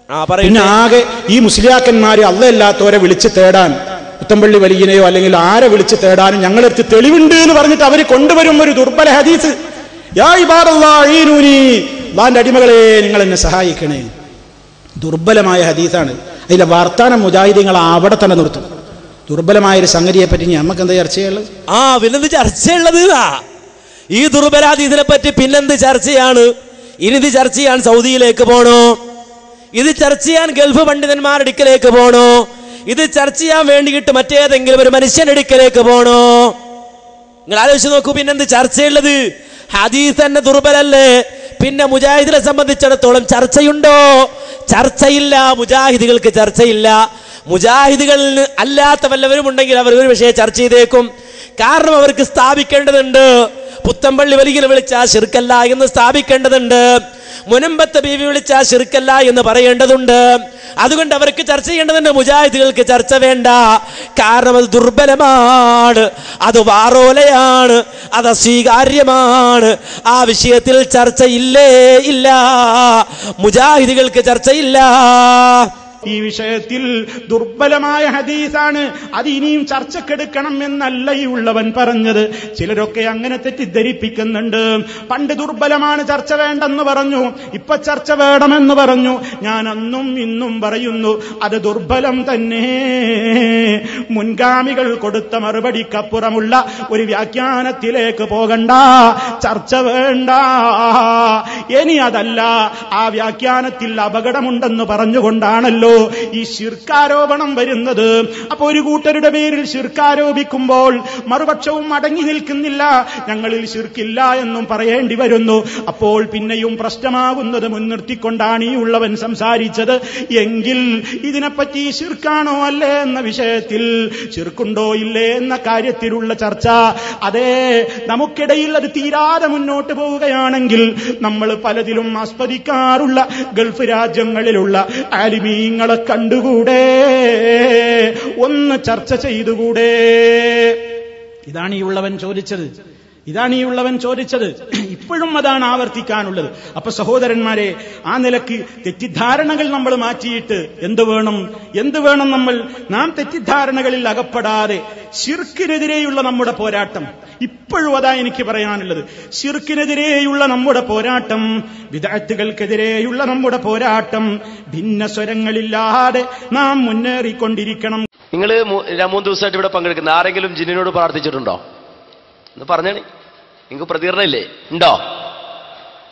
പിന്നെ ആകെ ഈ മുസ്ലിയാക്കന്മാര് അള്ളയല്ലാത്തവരെ വിളിച്ച് തേടാൻ, പുത്തമ്പള്ളി വലിയനെയോ അല്ലെങ്കിൽ ആരെ വിളിച്ച് തേടാനും ഞങ്ങളടുത്ത് തെളിവുണ്ട് എന്ന് പറഞ്ഞിട്ട് അവര് കൊണ്ടുവരും ഒരു ദുർബല ഹദീസ്. യാ ഇബാദല്ലാഹി ഈനൂനി, അല്ലാഹുവിന്റെ അടിമകളെ നിങ്ങൾ എന്നെ സഹായിക്കണേ. ദുർബലമായ ഹദീസാണ്. അതിലെ വാർത്താനം മുജാഹിദീങ്ങൾ അവിടെ തന്നെ നിർത്തും. ദുർബലമായൊരു സംഗതിയെ പറ്റി നമുക്ക് എന്താ ചർച്ചയുള്ളത്? പിന്നെന്ത് ചർച്ചയുള്ളത്? ഈ ദുർബല ഹദീസിനെ പറ്റി പിന്നെന്ത് ചർച്ചയാണ്? ഇനിത് ചർച്ച ചെയ്യാൻ സൗദിയിലേക്ക് പോണോ? ഇത് ചർച്ച ചെയ്യാൻ ഗൾഫ് പണ്ഡിതന്മാരുടെ അടുക്കലേക്ക് പോണോ? ഇത് ചർച്ച ചെയ്യാൻ വേണ്ടിയിട്ട് മറ്റേതെങ്കിലും ഒരു മനുഷ്യന്റെ അടുക്കലേക്ക് പോണോ? നിങ്ങൾ ആലോചിച്ച് നോക്കൂ. പിന്നെന്ത് ചർച്ചയുള്ളത്? ഹദീസ് തന്നെ ദുർബലല്ലേ? പിന്നെ മുജാഹിദിനെ സംബന്ധിച്ചിടത്തോളം ചർച്ചയുണ്ടോ? ചർച്ചയില്ല. മുജാഹിദുകൾക്ക് ചർച്ചയില്ല. മുജാഹിദുകളിൽ അല്ലാത്ത വല്ലവരും ഉണ്ടെങ്കിൽ അവർ ഒരു വിഷയം ചർച്ച ചെയ്തേക്കും. കാരണം അവർക്ക് സ്ഥാപിക്കേണ്ടതുണ്ട്. പുത്തമ്പള്ളി വലിയ വിളിച്ചാൽ ശിർക്കല്ല എന്ന് സ്ഥാപിക്കേണ്ടതുണ്ട്. മുനമ്പത്തെ ബീവി വിളിച്ചാൽ ശിർക്കല്ല എന്ന് പറയേണ്ടതുണ്ട്. അതുകൊണ്ട് അവർക്ക് ചർച്ച ചെയ്യേണ്ടതുണ്ട്. മുജാഹിദുകൾക്ക് ചർച്ച വേണ്ട. കാരണം അത് ദുർബലമാണ്, അത് വാറോലയാണ്, അത് അസ്വീകാര്യമാണ്. ആ വിഷയത്തിൽ ചർച്ചയില്ലേ ഇല്ല. മുജാഹിദുകൾക്ക് ചർച്ചയില്ല. ഈ വിഷയത്തിൽ ദുർബലമായ ഹദീസാണ്, അത് ഇനിയും ചർച്ചക്കെടുക്കണം എന്നല്ല ഈ ഉള്ളവൻ പറഞ്ഞത്. ചിലരൊക്കെ അങ്ങനെ തെറ്റിദ്ധരിപ്പിക്കുന്നുണ്ട്. പണ്ട് ദുർബലമാണ്, ചർച്ച വേണ്ടെന്ന് പറഞ്ഞു, ഇപ്പൊ ചർച്ച വേണമെന്ന് പറഞ്ഞു. ഞാൻ അന്നും ഇന്നും പറയുന്നു അത് ദുർബലം തന്നെ. മുൻഗാമികൾ കൊടുത്ത മറുപടിക്കപ്പുറമുള്ള ഒരു വ്യാഖ്യാനത്തിലേക്ക് പോകണ്ട, ചർച്ച വേണ്ട. ഇനി അതല്ല, ആ വ്യാഖ്യാനത്തിൽ അപകടമുണ്ടെന്ന് പറഞ്ഞുകൊണ്ടാണല്ലോ ഈ ശിർക്കാരോപണം വരുന്നത്. അപ്പൊ ഒരു കൂട്ടരുടെ പേരിൽ ശിർക്കാരോപിക്കുമ്പോൾ മറുപക്ഷവും അടങ്ങി നിൽക്കുന്നില്ല, ഞങ്ങളിൽ ശിർക്കില്ല എന്നും പറയേണ്ടി വരുന്നു. അപ്പോൾ പിന്നെയും പ്രശ്നമാകുന്നത് മുൻനിർത്തിക്കൊണ്ടാണ് ഈ ഉള്ളവൻ സംസാരിച്ചത്. എങ്കിൽ ഇതിനെപ്പറ്റി ശിർക്കാണോ അല്ലേ എന്ന വിഷയത്തിൽ, ശിർക്കുണ്ടോ ഇല്ലേ എന്ന കാര്യത്തിലുള്ള ചർച്ച, അതേ നമുക്കിടയിൽ അത് തീരാതെ മുന്നോട്ട് പോവുകയാണെങ്കിൽ നമ്മൾ പലതിലും ആസ്വദിക്കാറുള്ള ഗൾഫ് രാജ്യങ്ങളിലുള്ള ആലിമീങ്ങൾ കണ്ടുകൂടെ, ഒന്ന് ചർച്ച ചെയ്തുകൂടെ? ഇതാണ് ഈ ഉള്ളവൻ ചോദിച്ചത്. ഇപ്പോഴും അതാണ് ആവർത്തിക്കാനുള്ളത്. അപ്പൊ സഹോദരന്മാരെ, ആ നിലക്ക് തെറ്റിദ്ധാരണകൾ നമ്മൾ മാറ്റിയിട്ട് എന്ത് വേണം നാം തെറ്റിദ്ധാരണകളിൽ അകപ്പെടാതെ ശിർക്കിനെതിരെയുള്ള നമ്മുടെ പോരാട്ടം, ഇപ്പോഴും അതാ എനിക്ക് പറയാനുള്ളത്. ശിർക്കിനെതിരെയുള്ള നമ്മുടെ പോരാട്ടം, ബിദ്അത്തുകൾക്കെതിരെയുള്ള നമ്മുടെ പോരാട്ടം ഭിന്ന സ്വരങ്ങളില്ലാതെ നാം മുന്നേറിക്കൊണ്ടിരിക്കണം. നിങ്ങൾ 3 ദിവസമായിട്ട് ഇവിടെ പങ്കെടുക്കുന്ന ആരെങ്കിലും ജിന്നിനോട് പ്രാർത്ഥിച്ചിട്ടുണ്ടോ എന്ന് പറഞ്ഞേ? നിങ്ങൾക്ക് പ്രതികരണമില്ലേ? ഉണ്ടോ?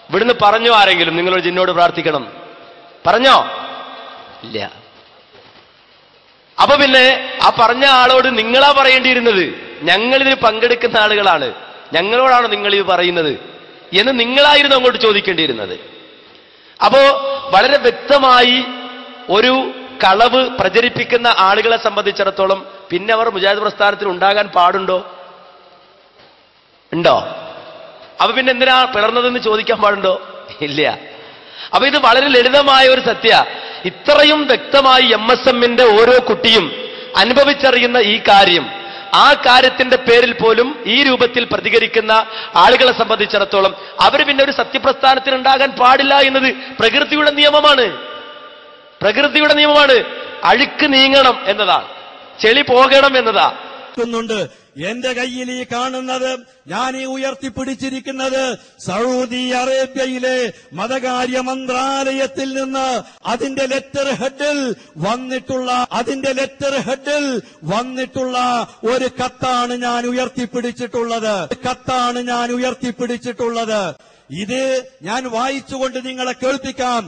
ഇവിടുന്ന് പറഞ്ഞോ ആരെങ്കിലും നിങ്ങളൊരു ജിന്നോട് പ്രാർത്ഥിക്കണം? പറഞ്ഞോ? ഇല്ല. അപ്പൊ പിന്നെ ആ പറഞ്ഞ ആളോട് നിങ്ങളാ പറയേണ്ടിയിരുന്നത്. ഞങ്ങളിതിന് പങ്കെടുക്കുന്ന ആളുകളാണ്, ഞങ്ങളോടാണ് നിങ്ങൾ ഇത് പറയുന്നത് എന്ന് നിങ്ങളായിരുന്നു അങ്ങോട്ട് ചോദിക്കേണ്ടിയിരുന്നത്. അപ്പോ വളരെ വ്യക്തമായി ഒരു കളവ് പ്രചരിപ്പിക്കുന്ന ആളുകളെ സംബന്ധിച്ചിടത്തോളം പിന്നെ അവർ മുജാഹിദ് പ്രസ്ഥാനത്തിൽ ഉണ്ടാകാൻ പാടുണ്ടോ? ഉണ്ടോ? അപ്പൊ പിന്നെ എന്തിനാ പിളർന്നതെന്ന് ചോദിക്കാൻ പാടുണ്ടോ? ഇല്ല. അപ്പൊ ഇത് വളരെ ലളിതമായ ഒരു സത്യ. ഇത്രയും വ്യക്തമായി MSMന്റെ ഓരോ കുട്ടിയും അനുഭവിച്ചറിയുന്ന ഈ കാര്യം, ആ കാര്യത്തിന്റെ പേരിൽ പോലും ഈ രൂപത്തിൽ പ്രതികരിക്കുന്ന ആളുകളെ സംബന്ധിച്ചിടത്തോളം അവർ പിന്നെ ഒരു സത്യപ്രസ്ഥാനത്തിൽ ഉണ്ടാകാൻ പാടില്ല എന്നത് പ്രകൃതിയുടെ നിയമമാണ്. അഴുക്ക് നീങ്ങണം എന്നതാണ്, ചെളി പോകണം എന്നതാ. എന്റെ കയ്യിൽ ഈ കാണുന്നത്, ഞാൻ ഈ ഉയർത്തിപ്പിടിച്ചിരിക്കുന്നത് സൗദി അറേബ്യയിലെ മതകാര്യ മന്ത്രാലയത്തിൽ നിന്ന് അതിന്റെ ലെറ്റർ ഹെഡിൽ വന്നിട്ടുള്ള ഒരു കത്താണ് ഞാൻ ഉയർത്തിപ്പിടിച്ചിട്ടുള്ളത്. ഇത് ഞാൻ വായിച്ചുകൊണ്ട് നിങ്ങളെ കേൾപ്പിക്കാം.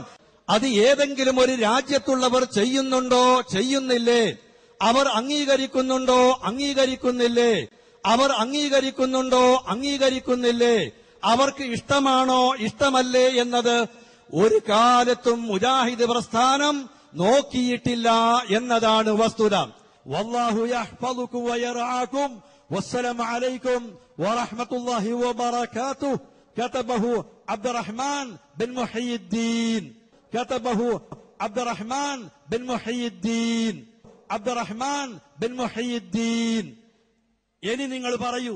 അത് ഏതെങ്കിലും ഒരു രാജ്യത്തുള്ളവർ ചെയ്യുന്നുണ്ടോ, ചെയ്യുന്നില്ലേ? അവർ അംഗീകരിക്കുന്നുണ്ടോ, അംഗീകരിക്കുന്നില്ലേ? അവർ അംഗീകരിക്കുന്നുണ്ടോ, അംഗീകരിക്കുന്നില്ലേ? അവർക്ക് ഇഷ്ടമാണോ, ഇഷ്ടമല്ലേ എന്നത് ഒരു കാലത്തും മുജാഹിദ് പ്രസ്ഥാനം നോക്കിയിട്ടില്ല എന്നതാണ് വസ്തുത. വല്ലാഹു യഹ്ഫദുകും വയർആകും. വസ്സലാമു അലൈക്കും വറഹ്മത്തുള്ളാഹി വബറകാതുഹു. കതബഹു അബ്ദുറഹ്മാൻ ബിൻ മുഹയ്യിദ്ദീൻ. Abdulrahman bin മുഹയ്യിദ്ദീൻ. ഇനി നിങ്ങൾ പറയൂ,